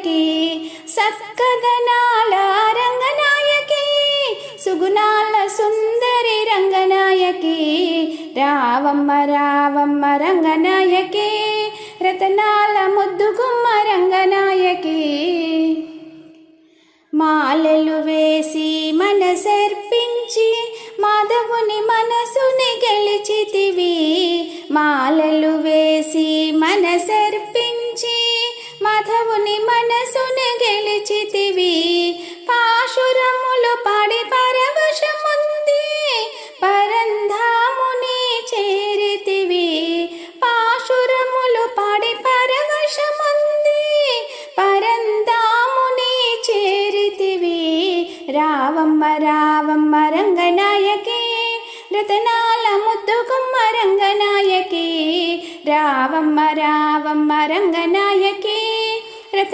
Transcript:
రంగనాయకి, సక్కదనాల రంగనాయకి, సుగుణాల సుందరి రంగనాయకి, రావమ్మ రావమ్మ రంగనాయకి, రతనాల ముద్దుగుమ్మ రంగనాయకి. మాలలు వేసి మనసర్పించి మాధవుని మనసుని గెలిచితివి, మాలలు వేసి మనసర్పించి మాధవుని మనసుని గెలిచితివి. పాశురములు పాడి పరవశముంది పరంధాముని చేరితివి, పాశురములు పాడి పరవశముంది పరంధాముని చేరితివి. రావమ్మ రావమ్మ రంగనాయకి, రతనాల ముద్దుగుమ్మ రంగనాయకి, రావమ్మ రావమ్మ రంగనాయకి,